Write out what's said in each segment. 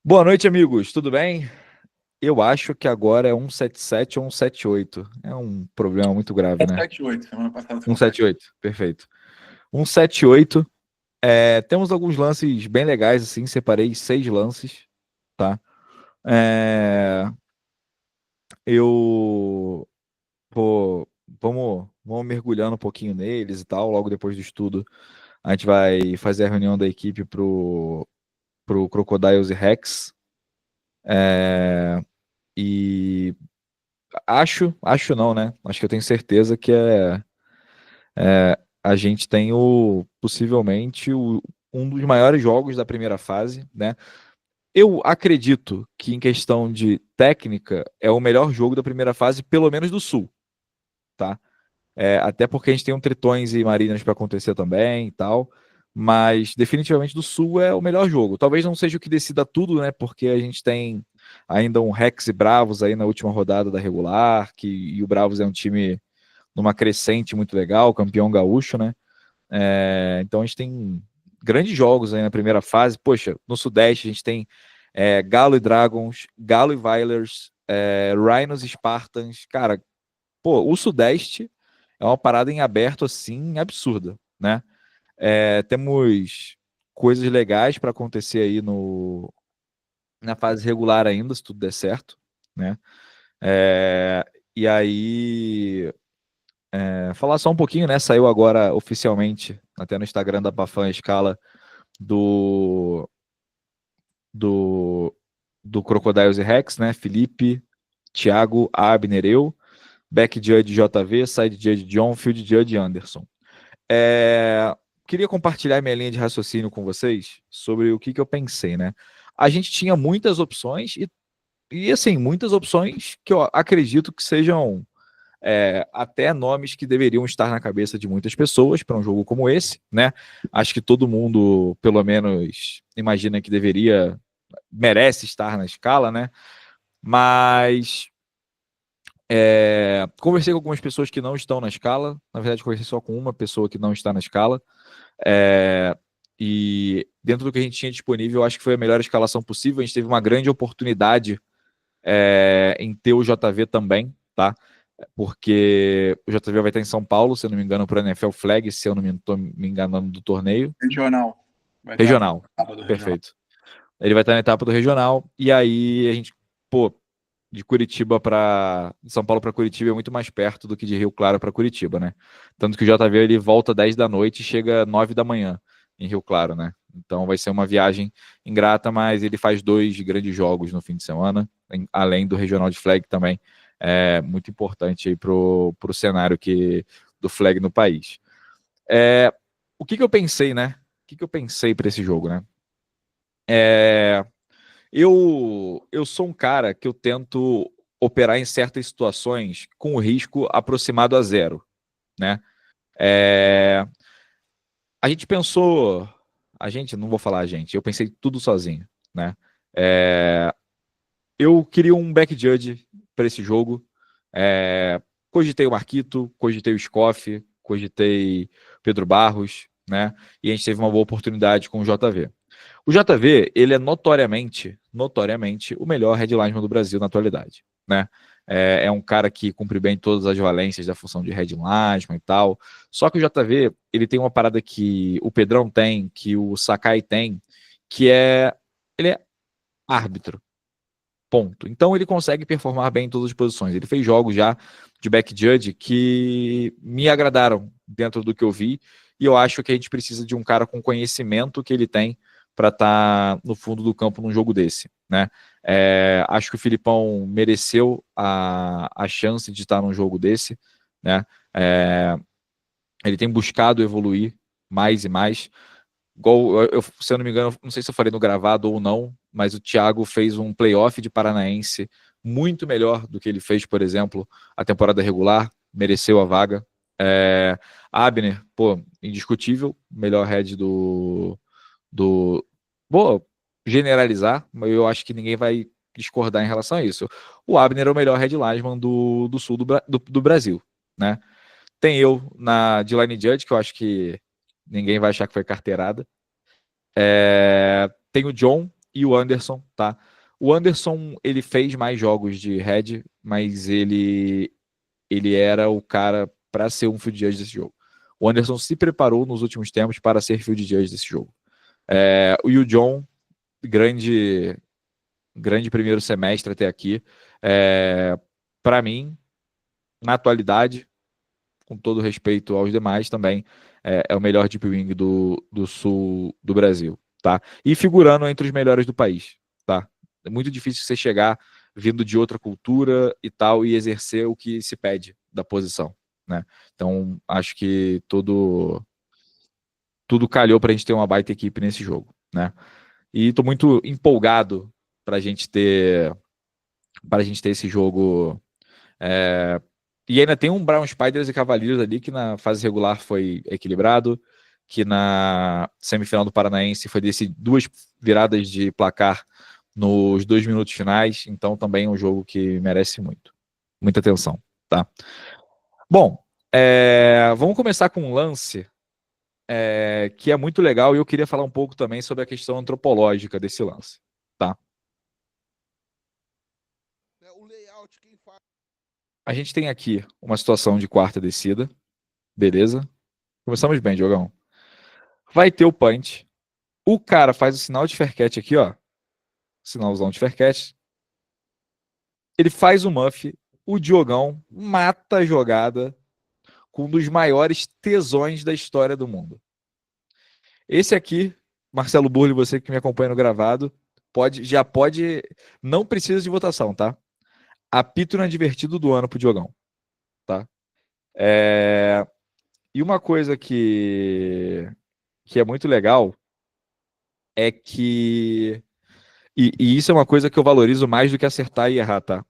Boa noite, amigos. Tudo bem? Eu acho que agora é 177 ou 178. É um problema muito grave, né? 778, semana passada foi um 7. 178, perfeito. 178. Temos alguns lances bem legais, assim. Separei 6 lances, tá? É, eu vamos mergulhando um pouquinho neles e tal. Logo depois do estudo, a gente vai fazer a reunião da equipe pro Crocodiles e Rex. É, e acho não, né? Acho que eu tenho certeza que a gente tem possivelmente um dos maiores jogos da primeira fase, né? Eu acredito que em questão de técnica é o melhor jogo da primeira fase, pelo menos do Sul, tá? Até porque a gente tem um Tritões e Marinas para acontecer também e tal, mas definitivamente do Sul é o melhor jogo. Talvez não seja o que decida tudo, né? Porque a gente tem ainda um Rex e Bravos aí na última rodada da regular, e o Bravos é um time numa crescente muito legal, campeão gaúcho, né? Então a gente tem grandes jogos aí na primeira fase. Poxa, no Sudeste a gente tem Galo e Dragons, Galo e Vailers, Rhinos e Spartans. Cara, pô, o Sudeste é uma parada em aberto assim absurda, né? Temos coisas legais para acontecer aí na fase regular ainda, se tudo der certo, né? E aí falar só um pouquinho, né? Saiu agora oficialmente, até no Instagram da Bafan, a escala do, do, do Crocodiles e Rex, né? Felipe, Thiago, Abner, eu, Back Judge JV, Side Judge John, Field Judge Anderson. É, Queria compartilhar minha linha de raciocínio com vocês sobre o que eu pensei, né? A gente tinha muitas opções e assim, muitas opções que eu acredito que sejam até nomes que deveriam estar na cabeça de muitas pessoas para um jogo como esse, né? Acho que todo mundo, pelo menos, imagina que merece estar na escala, né? Mas conversei com algumas pessoas que não estão na escala. Na verdade, conversei só com uma pessoa que não está na escala. É, e dentro do que a gente tinha disponível, eu acho que foi a melhor escalação possível. A gente teve uma grande oportunidade em ter o JV também, tá? Porque o JV vai estar em São Paulo, se eu não me engano, para o NFL Flag, se eu não estou me enganando do torneio. Regional. Vai ter a Regional, etapa do regional. perfeito. Ele vai estar na etapa do regional, e aí a gente, pô, de Curitiba para São Paulo para Curitiba é muito mais perto do que de Rio Claro para Curitiba, né? Tanto que o JV ele volta 10 da noite e chega 9 da manhã em Rio Claro, né? Então vai ser uma viagem ingrata, mas ele faz 2 grandes jogos no fim de semana, além do regional de flag também. É muito importante aí pro cenário do flag no país. O que eu pensei, né? O que eu pensei para esse jogo, né? Eu sou um cara que eu tento operar em certas situações com o risco aproximado a zero, né? É, a gente pensou, não vou falar a gente, eu pensei tudo sozinho, né? É, eu queria um back judge para esse jogo. Cogitei o Marquito, cogitei o Scoff, cogitei Pedro Barros, né? E a gente teve uma boa oportunidade com o JV. O JV, ele é notoriamente, o melhor headlineman do Brasil na atualidade, né? É um cara que cumpre bem todas as valências da função de headlineman e tal. Só que o JV, ele tem uma parada que o Pedrão tem, que o Sakai tem, que ele é árbitro. Ponto. Então ele consegue performar bem em todas as posições. Ele fez jogos já de back judge que me agradaram dentro do que eu vi, e eu acho que a gente precisa de um cara com conhecimento que ele tem para estar no fundo do campo num jogo desse, né? Acho que o Filipão mereceu a chance de estar num jogo desse, né? Ele tem buscado evoluir mais e mais. Igual, se eu não me engano, não sei se eu falei no gravado ou não, mas o Thiago fez um playoff de Paranaense muito melhor do que ele fez, por exemplo, a temporada regular, mereceu a vaga. Abner, pô, indiscutível, melhor head do. Vou generalizar, mas eu acho que ninguém vai discordar em relação a isso. O Abner é o melhor head lineman do sul do Brasil, né? Tem eu de line judge, que eu acho que ninguém vai achar que foi carteirada. Tem o John e o Anderson, tá? O Anderson, ele fez mais jogos de head, mas ele era o cara para ser um field judge desse jogo. O Anderson se preparou nos últimos tempos para ser field judge desse jogo. O Yu John, grande primeiro semestre até aqui. Para mim, na atualidade, com todo respeito aos demais, também é o melhor deep wing do sul do Brasil, tá? E figurando entre os melhores do país, tá? É muito difícil você chegar vindo de outra cultura e tal e exercer o que se pede da posição, né? Então, acho que tudo calhou para a gente ter uma baita equipe nesse jogo, né? E estou muito empolgado para a gente ter esse jogo. E ainda tem um Brown Spiders e Cavaleiros ali que na fase regular foi equilibrado, que na semifinal do Paranaense foi desse 2 viradas de placar nos 2 minutos finais, então também é um jogo que merece muita atenção, tá? Bom, vamos começar com um lance que é muito legal e eu queria falar um pouco também sobre a questão antropológica desse lance, tá? O layout, quem faz... A gente tem aqui uma situação de quarta descida, beleza? Começamos bem, Diogão. Vai ter o punch. O cara faz o sinal de fair catch aqui, ó. Sinalzão de fair catch. Ele faz o muff. O Diogão mata a jogada com um dos maiores tesões da história do mundo. Esse aqui, Marcelo Burli, você que me acompanha no gravado, já pode. Não precisa de votação, tá? Apito inadvertido do ano pro Diogão, tá? E uma coisa que é muito legal é que. E isso é uma coisa que eu valorizo mais do que acertar e errar, tá?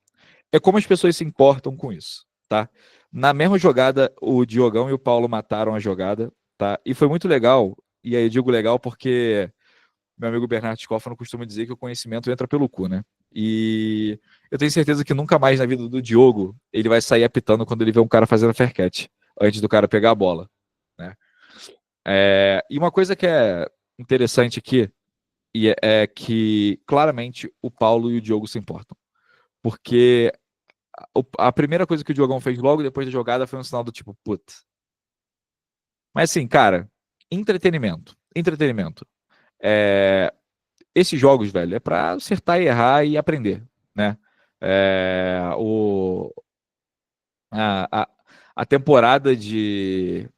É como as pessoas se importam com isso, tá? Na mesma jogada, o Diogão e o Paulo mataram a jogada, tá? E foi muito legal. E aí eu digo legal porque meu amigo Bernardo Scoffano costuma dizer que o conhecimento entra pelo cu, né? E eu tenho certeza que nunca mais na vida do Diogo ele vai sair apitando quando ele vê um cara fazendo fair catch, antes do cara pegar a bola, né? E uma coisa que é interessante aqui é que claramente o Paulo e o Diogo se importam. Porque a primeira coisa que o Diogão fez logo depois da jogada foi um sinal do tipo, putz. Mas assim, cara, entretenimento. Esses jogos, velho, é pra acertar e errar e aprender, né? A, a, a temporada de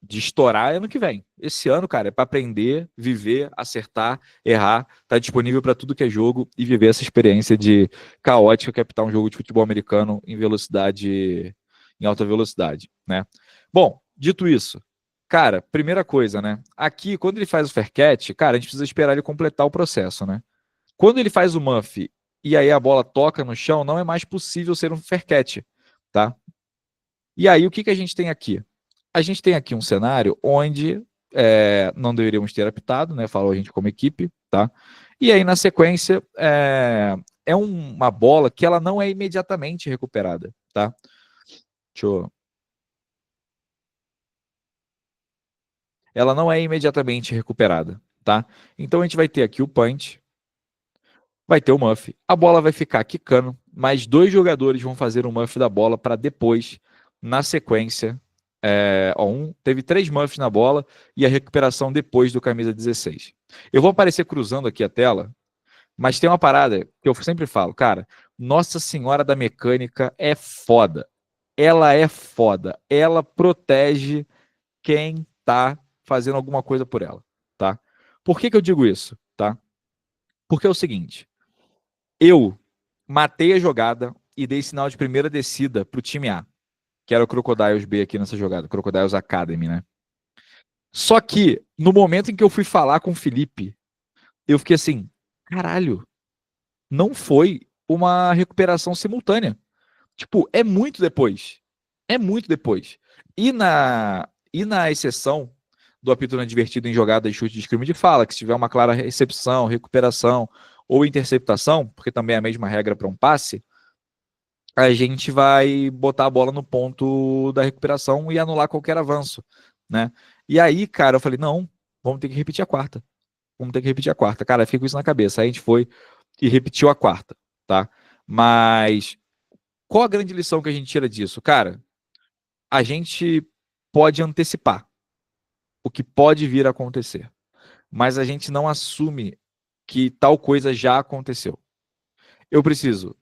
estourar é ano que vem. Esse ano, cara, é para aprender, viver, acertar, errar, tá disponível para tudo que é jogo e viver essa experiência de caótica que é apitar um jogo de futebol americano em velocidade, em alta velocidade, né? Bom, dito isso, cara, primeira coisa, né? Aqui, quando ele faz o fair catch, cara, a gente precisa esperar ele completar o processo, né? Quando ele faz o muff e aí a bola toca no chão, não é mais possível ser um fair catch, tá? E aí, o que a gente tem aqui? A gente tem aqui um cenário onde não deveríamos ter apitado, né? Falou a gente como equipe, tá? E aí, na sequência, uma bola que ela não é imediatamente recuperada, tá? Ela não é imediatamente recuperada, tá? Então, a gente vai ter aqui o punch, vai ter o muff, a bola vai ficar quicando, mas 2 jogadores vão fazer um muff da bola para depois, na sequência, teve 3 muffs na bola e a recuperação depois do camisa 16. Eu vou aparecer cruzando aqui a tela, mas tem uma parada que eu sempre falo, cara, Nossa Senhora da Mecânica é foda. Ela é foda. Ela protege quem tá fazendo alguma coisa por ela, tá? Por que eu digo isso, tá? Porque é o seguinte, eu matei a jogada e dei sinal de primeira descida pro time A, que era o Crocodiles B aqui nessa jogada, Crocodiles Academy, né? Só que, no momento em que eu fui falar com o Felipe, eu fiquei assim, caralho, não foi uma recuperação simultânea. Tipo, é muito depois. É muito depois. E na exceção do apito inadvertido em jogada de chute de scrimmage fala que se tiver uma clara recepção, recuperação ou interceptação, porque também é a mesma regra para um passe, a gente vai botar a bola no ponto da recuperação e anular qualquer avanço, né? E aí, cara, eu falei, não, vamos ter que repetir a quarta. vamos ter que repetir a quarta. Cara, fica com isso na cabeça. Aí a gente foi e repetiu a quarta, tá? Mas qual a grande lição que a gente tira disso? Cara, a gente pode antecipar o que pode vir a acontecer, mas a gente não assume que tal coisa já aconteceu. Eu preciso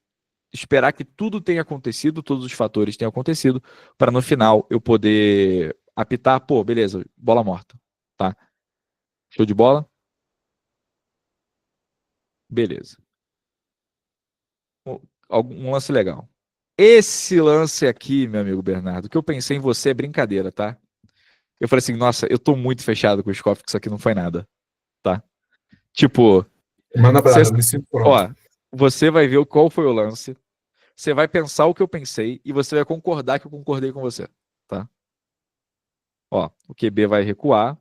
esperar que tudo tenha acontecido, todos os fatores tenham acontecido, para no final eu poder apitar, pô, beleza, bola morta, tá? Show de bola? Beleza. Um lance legal. Esse lance aqui, meu amigo Bernardo, que eu pensei em você é brincadeira, tá? Eu falei assim, nossa, eu tô muito fechado com o Scoff, que isso aqui não foi nada, tá? Tipo, Manda cê, brasa, me sinto pronto. ó, você vai ver qual foi o lance, você vai pensar o que eu pensei e você vai concordar que eu concordei com você, tá? Ó, o QB vai recuar.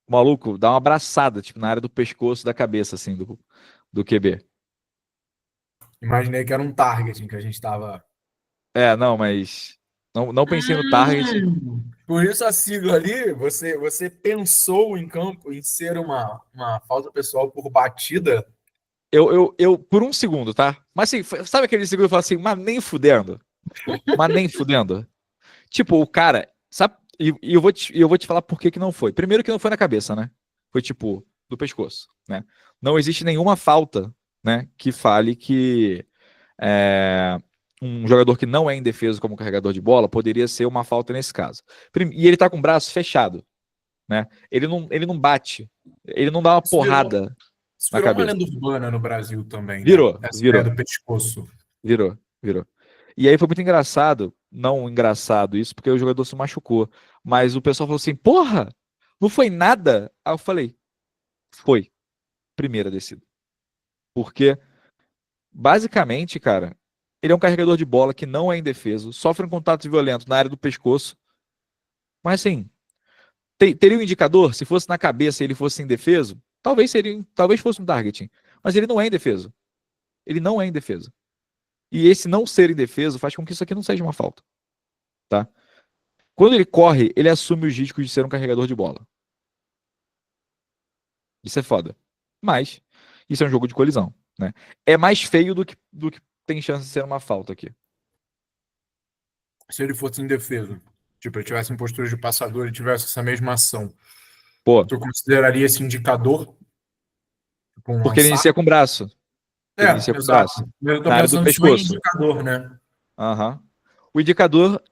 O maluco dá uma abraçada, tipo, na área do pescoço, da cabeça, assim, do QB. Imaginei que era um target que a gente tava. É, não, mas não pensei no target. Por isso a sigla ali, você pensou em campo em ser uma falta pessoal por batida. Eu, por um segundo, tá? Mas assim, sabe aquele segundo que eu falo assim, mas nem fudendo? Mas nem fudendo. Tipo, o cara, sabe? E eu vou te falar por que que não foi. Primeiro que não foi na cabeça, né? Foi tipo, do pescoço, né? Não existe nenhuma falta, né? Que fale que é, um jogador que não é indefeso como carregador de bola poderia ser uma falta nesse caso. E ele tá com o braço fechado, né? Ele não bate, ele não dá uma Isso virou, porrada isso na virou uma cabeça. lenda urbana no Brasil também, né? Virou, Essa ideia virou, do pescoço. virou. E aí foi muito engraçado, não engraçado isso, porque o jogador se machucou. Mas o pessoal falou assim: porra, não foi nada? Aí eu falei: foi, primeira descida. Porque, basicamente, cara, ele é um carregador de bola que não é indefeso, sofre um contato violento na área do pescoço. Mas assim, teria um indicador, se fosse na cabeça e ele fosse indefeso, talvez fosse um targeting. Mas ele não é indefeso. Ele não é indefeso. E esse não ser indefeso faz com que isso aqui não seja uma falta, tá? Quando ele corre, ele assume os riscos de ser um carregador de bola. Isso é foda. Mas isso é um jogo de colisão, né? É mais feio do que tem chance de ser uma falta aqui. Se ele fosse indefeso, tipo, ele tivesse em postura de passador e tivesse essa mesma ação, Pô, tu consideraria esse indicador tipo um porque ele lançar? inicia com o braço. Ele inicia É, com o exato. braço. Eu tô Na área do pensando só em pescoço. indicador, né? Aham. O indicador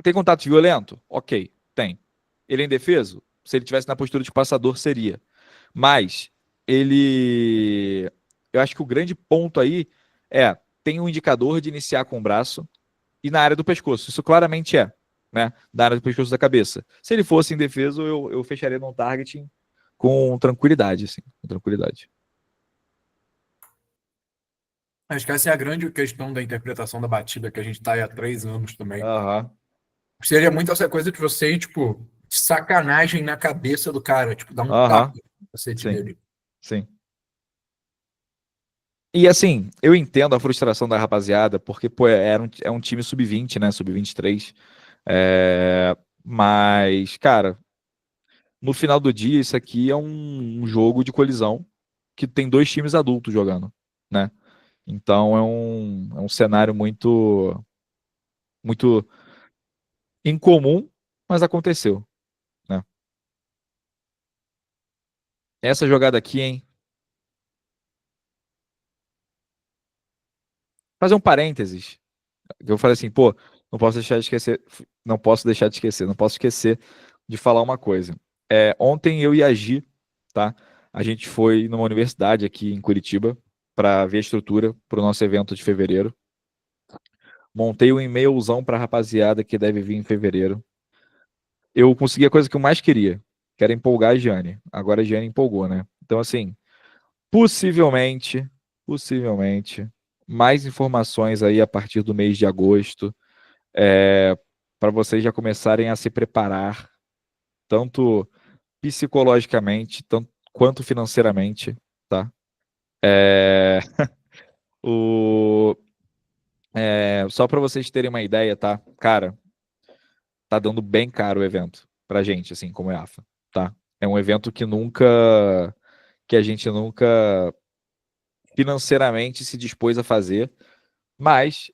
tem contato violento? Ok, tem. Ele é indefeso? Se ele tivesse na postura de passador, seria. Mas ele. Eu acho que o grande ponto aí é: tem um indicador de iniciar com o braço e na área do pescoço. Isso claramente é, né? Na área do pescoço da cabeça. Se ele fosse indefeso, eu fecharia no targeting com tranquilidade, assim, com tranquilidade. Acho que essa é a grande questão da interpretação da batida que a gente tá aí há 3 anos também. Aham. Seria muito essa coisa de você ir, tipo, sacanagem na cabeça do cara, tipo, dar um tapa Aham. no cacete Sim, dele. sim. E assim, eu entendo a frustração da rapaziada, porque, pô, é um time sub-20, né? Sub-23. É, mas, cara, no final do dia, isso aqui é um jogo de colisão que tem dois times adultos jogando, né? Então é um cenário muito incomum, mas aconteceu, né? Essa jogada aqui, hein? Fazer um parênteses. Eu falei assim, pô, não posso deixar de esquecer, não posso deixar de esquecer, não posso esquecer de falar uma coisa. Ontem eu e a Gi, tá? A gente foi numa universidade aqui em Curitiba para ver a estrutura para o nosso evento de fevereiro. Montei um e-mailzão para a rapaziada que deve vir em fevereiro. Eu consegui a coisa que eu mais queria, que era empolgar a Giane. Agora a Giane empolgou, né? Então, assim, possivelmente, mais informações aí a partir do mês de agosto, para vocês já começarem a se preparar, tanto psicologicamente, tanto quanto financeiramente, tá? É, o, Só para vocês terem uma ideia, tá? Cara, tá dando bem caro o evento pra gente, assim, como é AFA, tá? É um evento que a gente nunca financeiramente se dispôs a fazer, mas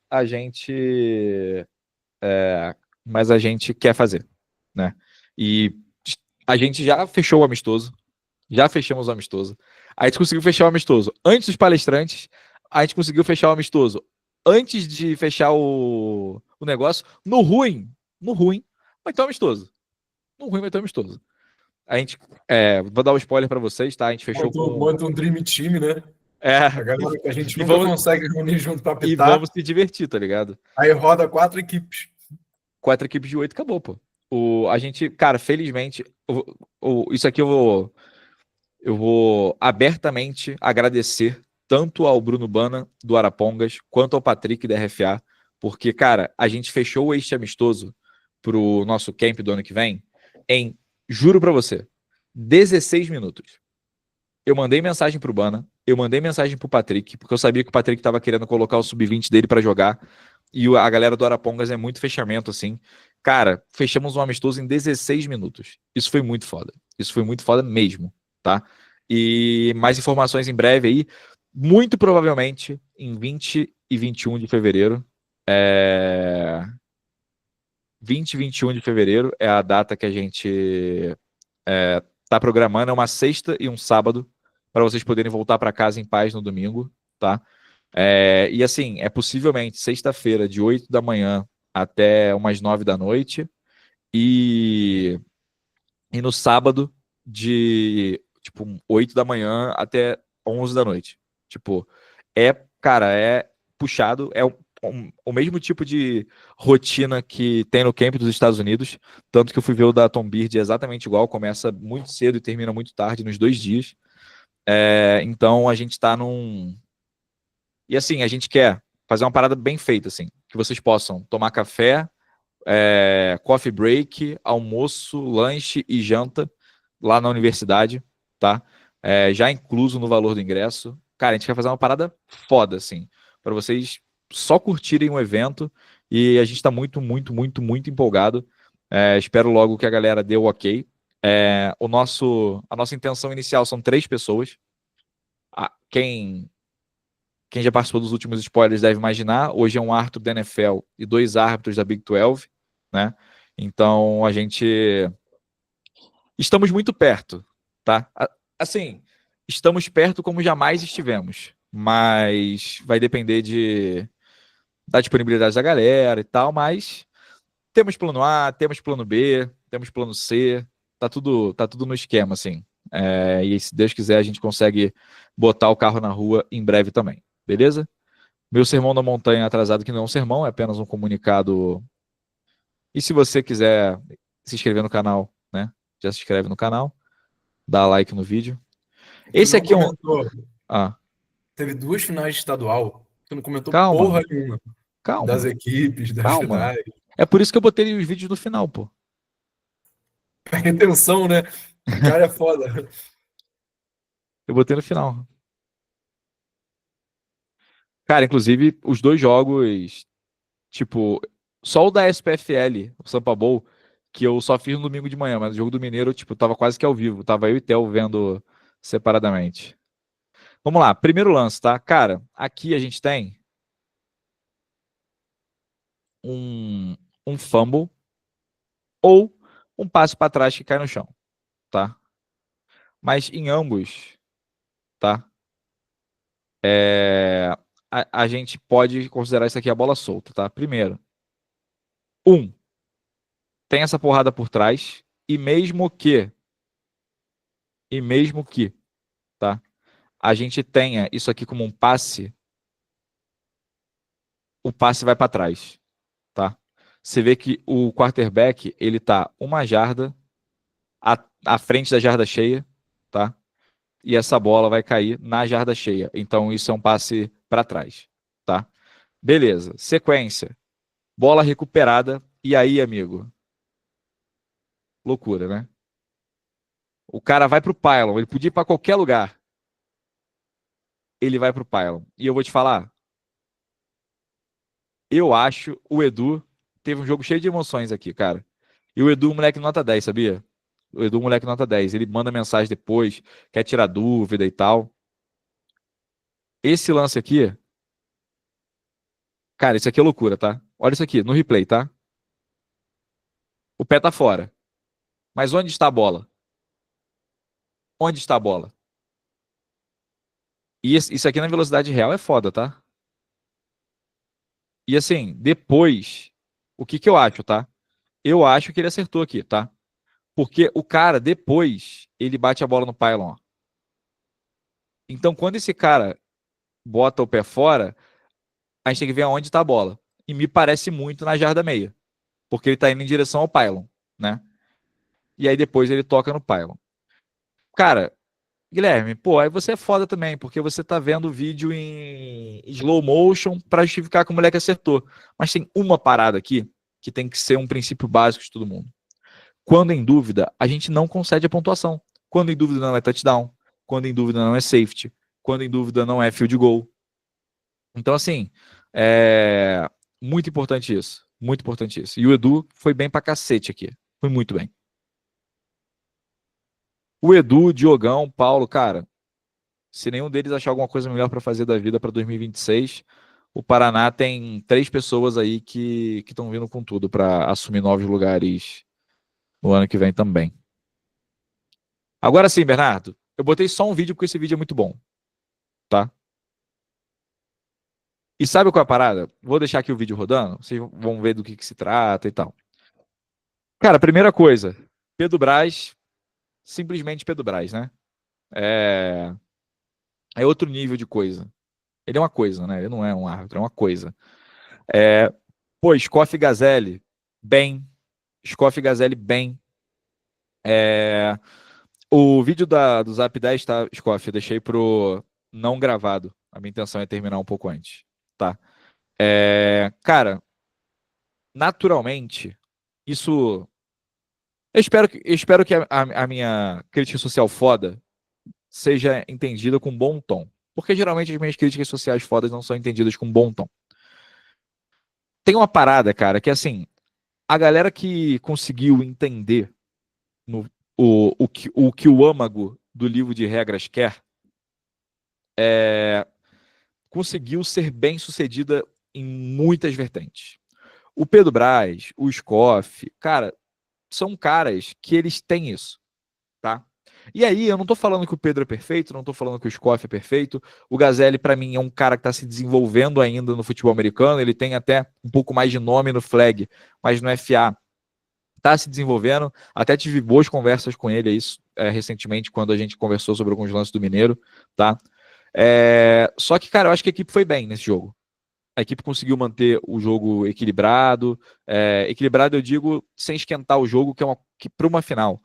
mas a gente quer fazer, né? E a gente já fechou o amistoso, já fechamos o amistoso. A gente conseguiu fechar o amistoso antes dos palestrantes, a gente conseguiu fechar o amistoso antes de fechar o negócio, no ruim, vai ter um amistoso. No ruim vai ter um amistoso. A gente, vou dar um spoiler para vocês, tá? A gente fechou Monta um Dream Team, né? A galera que a gente e nunca vamos, consegue reunir junto pra e apitar. vamos se divertir, tá ligado? Aí roda 4 equipes. 4 equipes de 8 acabou, pô. A gente, cara, felizmente, isso aqui eu vou abertamente agradecer tanto ao Bruno Bana, do Arapongas, quanto ao Patrick, da RFA, porque, cara, a gente fechou este amistoso pro nosso camp do ano que vem em, juro pra você, 16 minutos. Eu mandei mensagem pro Bana, eu mandei mensagem pro Patrick, porque eu sabia que o Patrick tava querendo colocar o sub-20 dele pra jogar, e a galera do Arapongas é muito fechamento, assim. Cara, fechamos um amistoso em 16 minutos. Isso foi muito foda. Isso foi muito foda mesmo, tá? E mais informações em breve aí. Muito provavelmente em 20 e 21 de fevereiro. 20 e 21 de fevereiro é a data que a gente tá programando. É uma sexta e um sábado para vocês poderem voltar para casa em paz no domingo, tá? E assim, é possivelmente sexta-feira, de 8 da manhã até umas 9 da noite, e no sábado, de tipo 8 da manhã até 11 da noite. Tipo, cara, é puxado, o mesmo tipo de rotina que tem no camp dos Estados Unidos, tanto que eu fui ver o da Tom Beard exatamente igual, começa muito cedo e termina muito tarde, nos 2 dias. Então a gente tá num. E assim, a gente quer fazer uma parada bem feita, assim, que vocês possam tomar café, coffee break, almoço, lanche e janta lá na universidade, tá? Já incluso no valor do ingresso. Cara, a gente quer fazer uma parada foda, assim, para vocês só curtirem o evento, e a gente tá muito, muito, muito, muito empolgado. Espero logo que a galera dê o ok. A nossa intenção inicial são 3 pessoas. Quem já participou dos últimos spoilers deve imaginar. Hoje é um árbitro da NFL e 2 árbitros da Big 12, né? Então a gente estamos muito perto, tá? Assim, estamos perto como jamais estivemos, mas vai depender da disponibilidade da galera e tal, mas temos plano A, temos plano B, temos plano C, tá tudo no esquema, assim. E se Deus quiser, a gente consegue botar o carro na rua em breve também, beleza? Meu sermão da montanha atrasado, que não é um sermão, é apenas um comunicado. E se você quiser se inscrever no canal, né? Já se inscreve no canal, dá like no vídeo. Tu Esse não aqui é um. comentou. Ah, Teve 2 finais de estadual. Tu não comentou calma, porra nenhuma das calma, equipes, das calma. finais. É por isso que eu botei os vídeos no final, pô. Retenção, né? O cara é foda. Eu botei no final. Cara, inclusive, os 2 jogos, tipo, só o da SPFL, o Sampa Bowl, que eu só fiz no domingo de manhã, mas o jogo do Mineiro, tipo, tava quase que ao vivo. Tava eu e Theo vendo separadamente. Vamos lá, primeiro lance, tá? Cara, aqui a gente tem um, um fumble ou um passe para trás que cai no chão, tá? Mas em ambos, tá? A gente pode considerar isso aqui a bola solta, tá? Primeiro, tem essa porrada por trás e mesmo que, tá? A gente tenha isso aqui como um passe, o passe vai para trás, tá? Você vê que o quarterback, ele tá 1 jarda à frente da jarda cheia, tá? E essa bola vai cair na jarda cheia. Então isso é um passe para trás, tá? Beleza. Sequência. Bola recuperada. E aí, amigo? Loucura, né? O cara vai pro pylon. Ele podia ir para qualquer lugar. Ele vai pro pylon. E eu vou te falar. eu acho o Edu teve um jogo cheio de emoções aqui, cara. E o Edu, moleque nota 10, sabia? O Edu, moleque nota 10. Ele manda mensagem depois, quer tirar dúvida e tal. Esse lance aqui, cara, isso aqui é loucura, tá? Olha isso aqui, no replay, tá? O pé tá fora. Mas onde está a bola? Onde está a bola? E isso aqui na velocidade real é foda, tá? E assim, depois, o que que eu acho, tá? Eu acho que ele acertou aqui, tá? Porque o cara, depois, ele bate a bola no pylon, ó. Então, quando esse cara bota o pé fora, a gente tem que ver aonde tá a bola. E me parece muito na jarda meia. Porque ele tá indo em direção ao pylon, né? E aí depois ele toca no pylon. Cara, Guilherme, pô, aí você é foda também, porque você tá vendo o vídeo em slow motion pra justificar que o moleque acertou. Mas tem uma parada aqui que tem que ser um princípio básico de todo mundo. Quando em dúvida, a gente não concede a pontuação. Quando em dúvida não é touchdown, quando em dúvida não é safety, quando em dúvida não é field goal. Então, assim, é muito importante isso. Muito importante isso. E o Edu foi bem pra cacete aqui. Foi muito bem. O Edu, Diogão, Paulo, cara, se nenhum deles achar alguma coisa melhor para fazer da vida para 2026, o Paraná tem 3 pessoas aí que estão vindo com tudo para assumir novos lugares no ano que vem também. Agora sim, Bernardo, eu botei só um vídeo porque esse vídeo é muito bom, tá? E sabe qual é a parada? Vou deixar aqui o vídeo rodando, vocês vão ver do que se trata e tal. Cara, primeira coisa, Pedro Braz, simplesmente Pedro Braz, né? É outro nível de coisa. Ele é uma coisa, né? Ele não é um árbitro, é uma coisa. Pô, Scoff Gazelle, bem. Scoff Gazelle, bem. O vídeo do Zap 10, tá, Scoff? Eu deixei pro não gravado. A minha intenção é terminar um pouco antes, tá? Cara, naturalmente, isso. Eu espero que a minha crítica social foda seja entendida com bom tom. Porque geralmente as minhas críticas sociais fodas não são entendidas com bom tom. Tem uma parada, cara, que assim, a galera que conseguiu entender o que o âmago do livro de regras quer, conseguiu ser bem sucedida em muitas vertentes. O Pedro Braz, o Scoff, cara, são caras que eles têm isso, tá? E aí, eu não tô falando que o Pedro é perfeito, não tô falando que o Scoff é perfeito. O Gazelle, para mim, é um cara que tá se desenvolvendo ainda no futebol americano. Ele tem até um pouco mais de nome no flag, mas no FA tá se desenvolvendo. Até tive boas conversas com ele aí, recentemente, quando a gente conversou sobre alguns lances do Mineiro, tá? Só que, cara, eu acho que a equipe foi bem nesse jogo. A equipe conseguiu manter o jogo equilibrado. Equilibrado, eu digo, sem esquentar o jogo, que para uma final,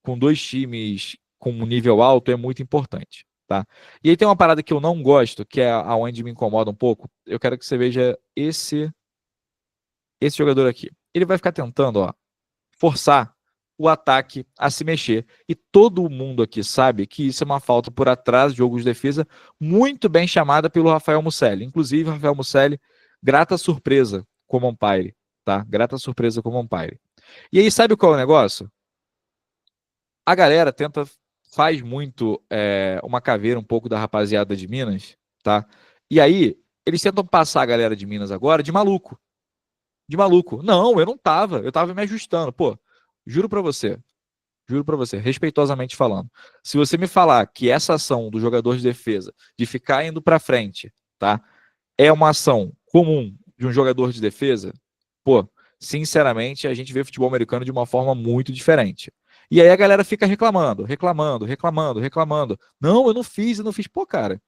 com 2 times com um nível alto, é muito importante, tá? E aí tem uma parada que eu não gosto, que é aonde me incomoda um pouco. Eu quero que você veja esse jogador aqui. Ele vai ficar tentando, ó, forçar o ataque a se mexer. E todo mundo aqui sabe que isso é uma falta por atraso de jogo de defesa muito bem chamada pelo Rafael Mucelli. Inclusive, Rafael Mucelli, grata surpresa como umpire, tá? Grata surpresa como umpire. E aí, sabe qual é o negócio? A galera faz muito uma caveira um pouco da rapaziada de Minas, tá? E aí, eles tentam passar a galera de Minas agora de maluco. De maluco. Não, eu não tava. Eu tava me ajustando. Pô, juro pra você, respeitosamente falando. Se você me falar que essa ação do jogador de defesa, de ficar indo pra frente, tá? É uma ação comum de um jogador de defesa, pô, sinceramente, a gente vê futebol americano de uma forma muito diferente. E aí a galera fica reclamando. Não, eu não fiz. Pô, cara,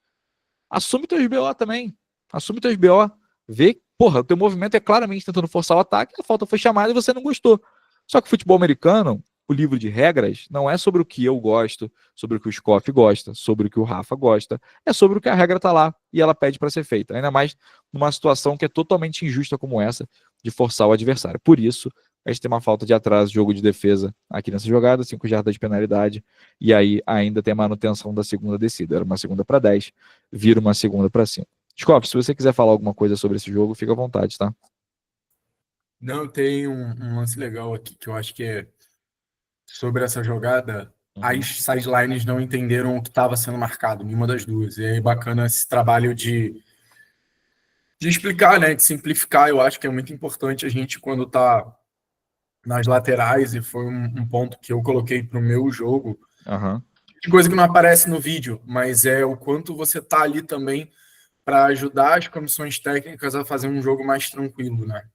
assume teus BO também. Assume teus BO. Vê, porra, o teu movimento é claramente tentando forçar o ataque, a falta foi chamada e você não gostou. Só que o futebol americano, o livro de regras, não é sobre o que eu gosto, sobre o que o Scoff gosta, sobre o que o Rafa gosta. É sobre o que a regra tá lá e ela pede para ser feita. Ainda mais numa situação que é totalmente injusta como essa, de forçar o adversário. Por isso, a gente tem uma falta de atraso de jogo de defesa aqui nessa jogada, 5 jardas de penalidade, e aí ainda tem a manutenção da segunda descida. Era uma segunda para 10, vira uma segunda para 5. Scott, se você quiser falar alguma coisa sobre esse jogo, fica à vontade, tá? Não, tem um lance legal aqui que eu acho que é sobre essa jogada. As sidelines não entenderam o que estava sendo marcado, nenhuma das duas. E aí, bacana esse trabalho de explicar, né? De simplificar. Eu acho que é muito importante a gente, quando tá nas laterais, e foi um ponto que eu coloquei para o meu jogo, Aham. de coisa que não aparece no vídeo, mas é o quanto você tá ali também para ajudar as comissões técnicas a fazer um jogo mais tranquilo, né?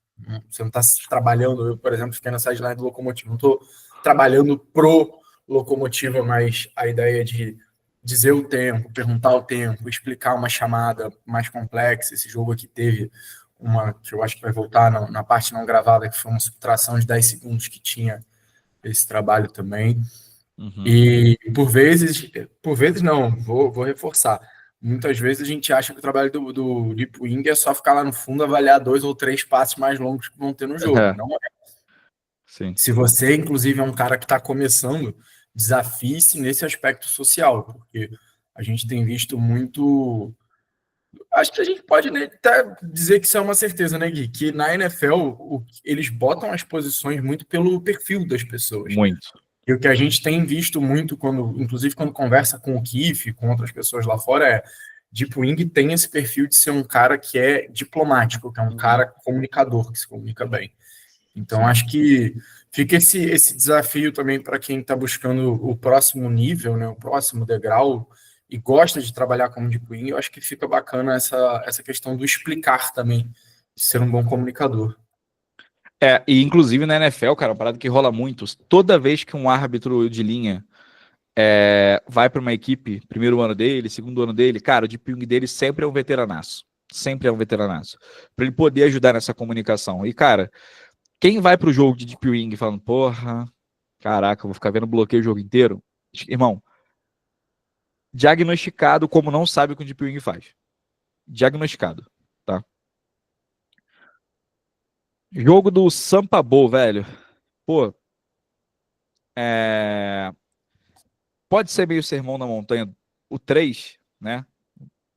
Você não está trabalhando, eu, por exemplo, fiquei na sideline do Locomotiva, não estou trabalhando pro Locomotiva, mas a ideia de dizer o tempo, perguntar o tempo, explicar uma chamada mais complexa. Esse jogo aqui teve uma, que eu acho que vai voltar na parte não gravada, que foi uma subtração de 10 segundos que tinha esse trabalho também. E por vezes não, vou reforçar. Muitas vezes a gente acha que o trabalho do Deep Wing é só ficar lá no fundo, avaliar 2 ou 3 passes mais longos que vão ter no jogo. É, Não é. sim. Se você, inclusive, é um cara que está começando, desafie-se nesse aspecto social, porque a gente tem visto muito. Acho que a gente pode até dizer que isso é uma certeza, né, Gui? Que na NFL eles botam as posições muito pelo perfil das pessoas. Muito. E o que a gente tem visto muito, inclusive quando conversa com o Kiff, com outras pessoas lá fora, é Deep Wing tem esse perfil de ser um cara que é diplomático, que é um cara comunicador, que se comunica bem. Então, acho que fica esse desafio também para quem está buscando o próximo nível, né, o próximo degrau, e gosta de trabalhar como Deep Wing. Eu acho que fica bacana essa questão do explicar também, de ser um bom comunicador. E inclusive na NFL, cara, uma parada que rola muito. Toda vez que um árbitro de linha vai para uma equipe, primeiro ano dele, segundo ano dele, cara, o deep wing dele sempre é um veteranaço. Sempre é um veteranaço. Para ele poder ajudar nessa comunicação. E, cara, quem vai pro jogo de deep wing falando, porra, caraca, eu vou ficar vendo bloqueio o jogo inteiro? Irmão, diagnosticado como não sabe o que o deep wing faz. Diagnosticado, tá? Jogo do Sampabold, velho. Pô, pode ser meio Sermão da Montanha, o 3, né?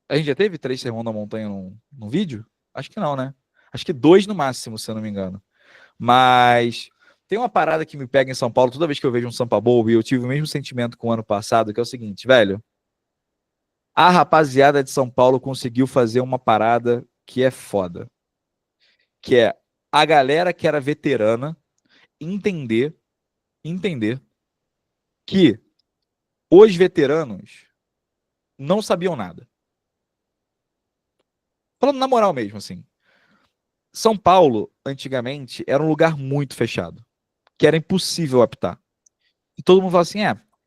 A gente já teve 3 Sermão da Montanha no vídeo? Acho que não, né? Acho que 2 no máximo, se eu não me engano. Mas tem uma parada que me pega em São Paulo toda vez que eu vejo um Sampabold, e eu tive o mesmo sentimento com o ano passado, que é o seguinte, velho. A rapaziada de São Paulo conseguiu fazer uma parada que é foda. Que é a galera que era veterana entender que os veteranos não sabiam nada. Falando na moral mesmo, assim. São Paulo, antigamente, era um lugar muito fechado, que era impossível apitar. E todo mundo fala assim,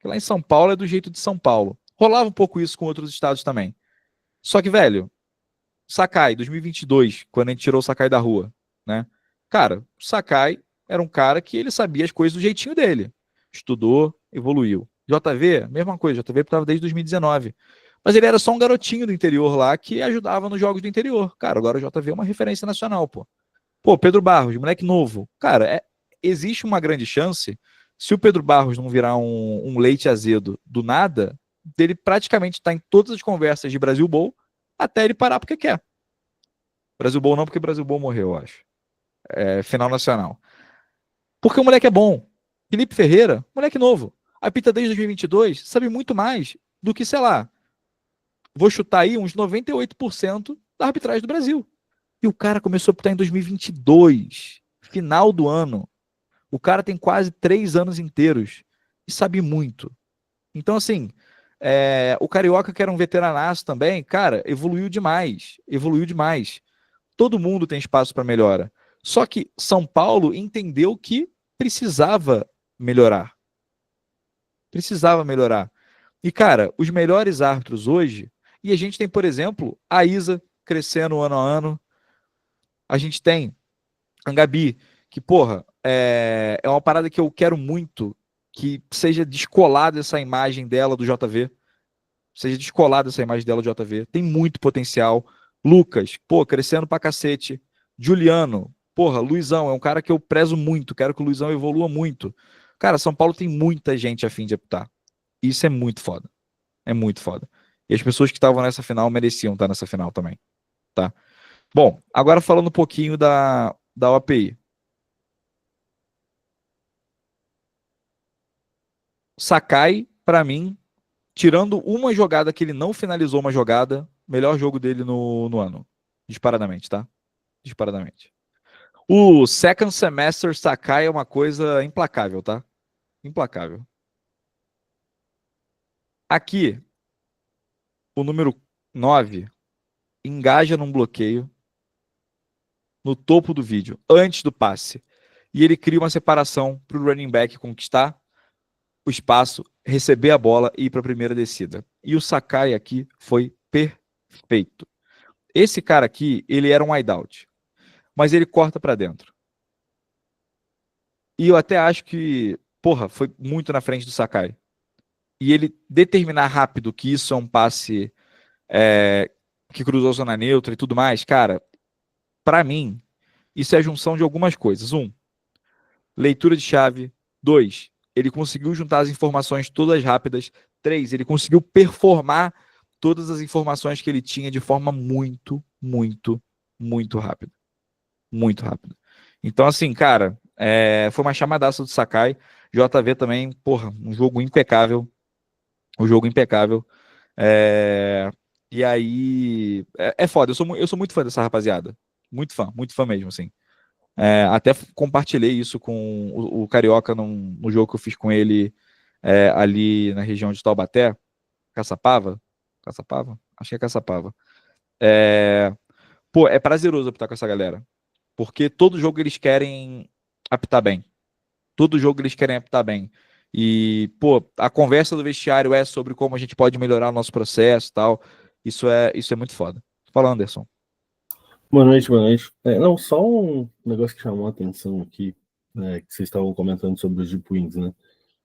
lá em São Paulo é do jeito de São Paulo. Rolava um pouco isso com outros estados também. Só que, velho, Sakai, 2022, quando a gente tirou o Sakai da rua, né? Cara, o Sakai era um cara que ele sabia as coisas do jeitinho dele. Estudou, evoluiu. JV, mesma coisa, JV estava desde 2019. Mas ele era só um garotinho do interior lá que ajudava nos jogos do interior. Cara, agora o JV é uma referência nacional, pô. Pô, Pedro Barros, moleque novo. Cara, existe uma grande chance, se o Pedro Barros não virar um leite azedo do nada, dele praticamente estar em todas as conversas de Brasil Bowl até ele parar porque quer. Brasil Bowl não, porque Brasil Bowl morreu, eu acho. Final nacional. Porque o moleque é bom. Felipe Ferreira, moleque novo. Apita desde 2022, sabe muito mais do que, sei lá, vou chutar aí uns 98% da arbitragem do Brasil. E o cara começou a apitar em 2022, final do ano. O cara tem quase 3 anos inteiros e sabe muito. Então, assim, o Carioca, que era um veteranaço também, cara, evoluiu demais. Evoluiu demais. Todo mundo tem espaço para melhora. Só que São Paulo entendeu que precisava melhorar. Precisava melhorar. E, cara, os melhores árbitros hoje, e a gente tem, por exemplo, a Isa crescendo ano a ano. A gente tem a Gabi, que, porra, é uma parada que eu quero muito que seja descolada essa imagem dela do JV. Seja descolada essa imagem dela do JV. Tem muito potencial. Lucas, pô, crescendo pra cacete. Juliano, porra, Luizão, é um cara que eu prezo muito. Quero que o Luizão evolua muito. Cara, São Paulo tem muita gente a fim de apitar. Isso é muito foda. É muito foda. E as pessoas que estavam nessa final mereciam estar nessa final também. tá? Bom, agora falando um pouquinho da OPI. Sakai, pra mim, tirando uma jogada que ele não finalizou uma jogada, melhor jogo dele no ano. Disparadamente, tá? Disparadamente. O Second Semester Sakai é uma coisa implacável, tá? Implacável. Aqui, o número 9 engaja num bloqueio no topo do vídeo, antes do passe. E ele cria uma separação para o running back conquistar o espaço, receber a bola e ir para a primeira descida. E o Sakai aqui foi perfeito. Esse cara aqui, ele era um wideout, mas ele corta para dentro. E eu até acho que, porra, foi muito na frente do Sakai. E ele determinar rápido que isso é um passe que cruzou a zona neutra e tudo mais, cara, para mim, isso é a junção de algumas coisas. Leitura de chave. 2, ele conseguiu juntar as informações todas rápidas. 3, ele conseguiu performar todas as informações que ele tinha de forma muito, muito, muito rápida. Muito rápida. Então, assim, cara, foi uma chamadaça do Sakai. JV também, porra, um jogo impecável. Um jogo impecável. E aí, é foda. Eu sou muito fã dessa rapaziada. Muito fã mesmo, assim. Até compartilhei isso com o Carioca no jogo que eu fiz com ele ali na região de Taubaté, Caçapava? Caçapava? Acho que é Caçapava. Pô, é prazeroso apitar com essa galera, porque todo jogo eles querem apitar bem. Todo jogo eles querem apitar bem. E, pô, a conversa do vestiário é sobre como a gente pode melhorar o nosso processo e tal. Isso é muito foda. Fala, Anderson. Boa noite, boa noite. Não, só um negócio que chamou a atenção aqui, né, que vocês estavam comentando sobre os Deep Wings, né?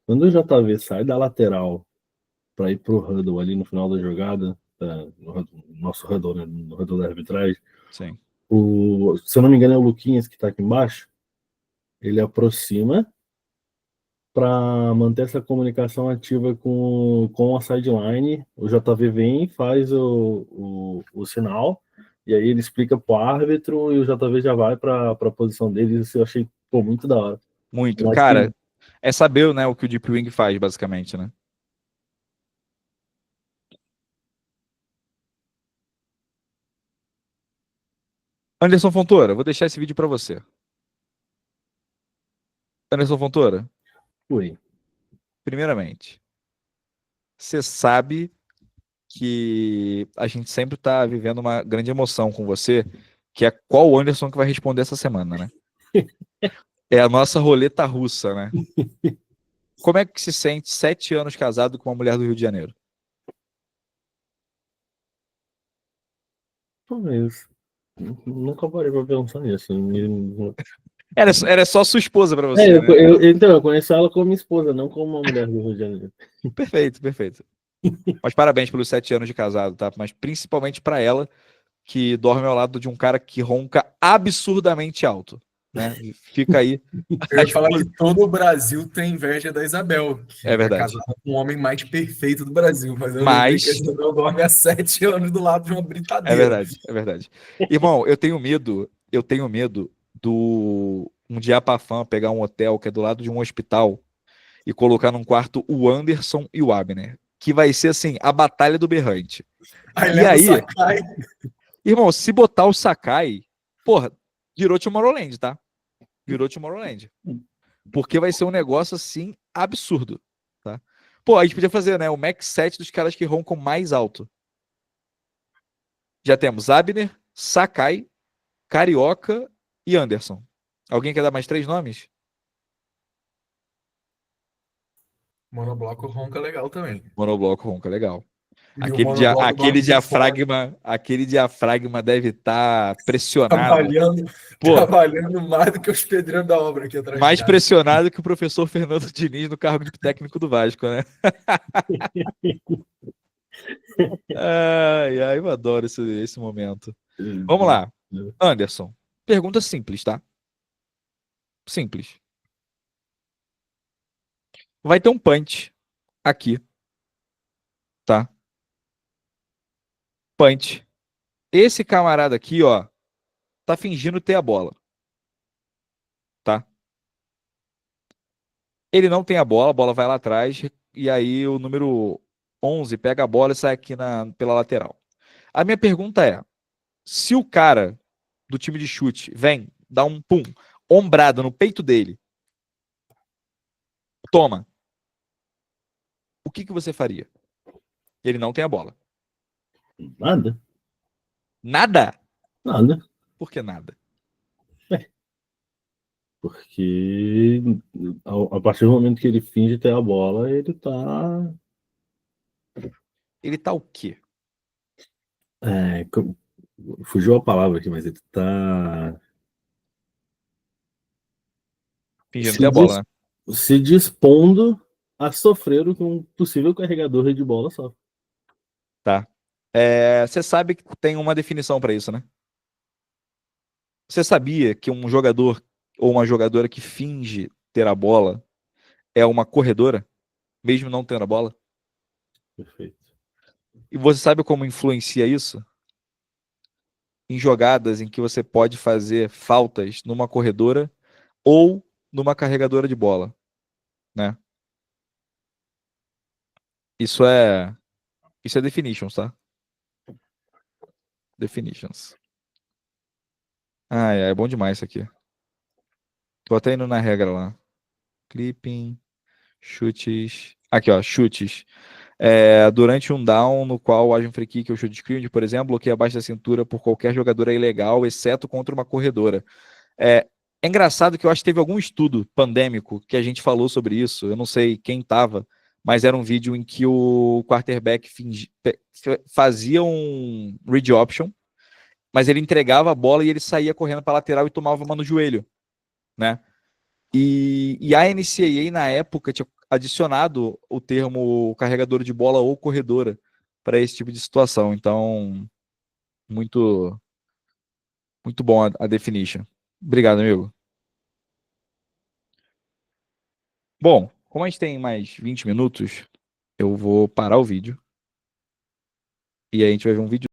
Quando o JV sai da lateral para ir pro huddle ali no final da jogada, no nosso huddle, né, no huddle da arbitragem, Sim. se eu não me engano é o Luquinhas que está aqui embaixo, ele aproxima para manter essa comunicação ativa com a sideline. O JV vem, faz o sinal, e aí ele explica pro árbitro e o JV já vai para a posição dele. Isso eu achei muito da hora. Muito. Mas Cara, é saber, né, o que o Deep Wing faz, basicamente, né? Anderson Fontoura, vou deixar esse vídeo para você. Anderson Fontoura, Oi. primeiramente, você sabe que a gente sempre tá vivendo uma grande emoção com você, que é qual o Anderson que vai responder essa semana, né? É a nossa roleta russa, né? Como é que se sente 7 anos casado com uma mulher do Rio de Janeiro? Mas nunca parei para pensar nisso. Era só sua esposa para você, né? Então, eu conheço ela como minha esposa, não como uma mulher do Rio de Janeiro. Perfeito, perfeito. Mas parabéns pelos 7 anos de casado, tá? Mas principalmente para ela, que dorme ao lado de um cara que ronca absurdamente alto, né? Fica aí. Eu ia falar que todo o Brasil tem inveja da Isabel, que É verdade. casada com o homem mais perfeito do Brasil, mas eu lembrei Mas que a Isabel dorme há 7 anos do lado de uma é britadeira. verdade, é verdade. Irmão, eu tenho medo do um dia pra fã pegar um hotel que é do lado de um hospital e colocar num quarto o Anderson e o Abner, que vai ser assim, a batalha do berrante. Aí E leva o aí, Sakai. irmão, se botar o Sakai, porra, virou Tomorrowland, tá? Virou Tomorrowland. Porque vai ser um negócio assim absurdo, tá? Pô, a gente podia fazer, né, o max 7 dos caras que roncam mais alto. Já temos Abner, Sakai, Carioca e Anderson. Alguém quer dar mais 3 nomes? Monobloco ronca legal também. Monobloco ronca, legal. E o monobloco dorme de fora, Aquele diafragma deve estar pressionado. Pô, trabalhando mais do que os pedreiros da obra aqui atrás de mais casa. pressionado que o professor Fernando Diniz no cargo de técnico do Vasco, né? Ai, eu adoro esse momento. Vamos lá. Anderson, pergunta simples, tá? Simples. Vai ter um punch aqui, tá? Punch. Esse camarada aqui, ó, tá fingindo ter a bola. Tá? Ele não tem a bola vai lá atrás, e aí o número 11 pega a bola e sai aqui pela lateral. A minha pergunta é, se o cara do time de chute vem, dá um pum, ombrada no peito dele, toma, o que você faria? Ele não tem a bola. Nada. Nada? Nada. Por que nada? Porque a partir do momento que ele finge ter a bola, ele tá. Ele tá o quê? É, fugiu a palavra aqui, mas ele tá Fingindo ter a bola, né? se dispondo a sofrer o que um possível carregador de bola sofre. Tá. Você sabe que tem uma definição para isso, né? Você sabia que um jogador ou uma jogadora que finge ter a bola é uma corredora, mesmo não tendo a bola? Perfeito. E você sabe como influencia isso? Em jogadas em que você pode fazer faltas numa corredora ou numa carregadora de bola, né? Isso é definitions, tá? Definitions. É bom demais isso aqui. Tô até indo na regra lá. Clipping, chutes. Aqui, ó, chutes. Durante um down no qual haja um free kick ou chute de screen, por exemplo, bloqueio abaixo da cintura por qualquer jogador é ilegal, exceto contra uma corredora. É engraçado que eu acho que teve algum estudo pandêmico que a gente falou sobre isso. Eu não sei quem tava, mas era um vídeo em que o quarterback fazia um read option, mas ele entregava a bola e ele saía correndo para lateral e tomava uma no joelho, né? E a NCAA, na época, tinha adicionado o termo carregador de bola ou corredora para esse tipo de situação. Então, muito, muito bom a definition. Obrigado, amigo. Bom, como a gente tem mais 20 minutos, eu vou parar o vídeo. E aí a gente vai ver um vídeo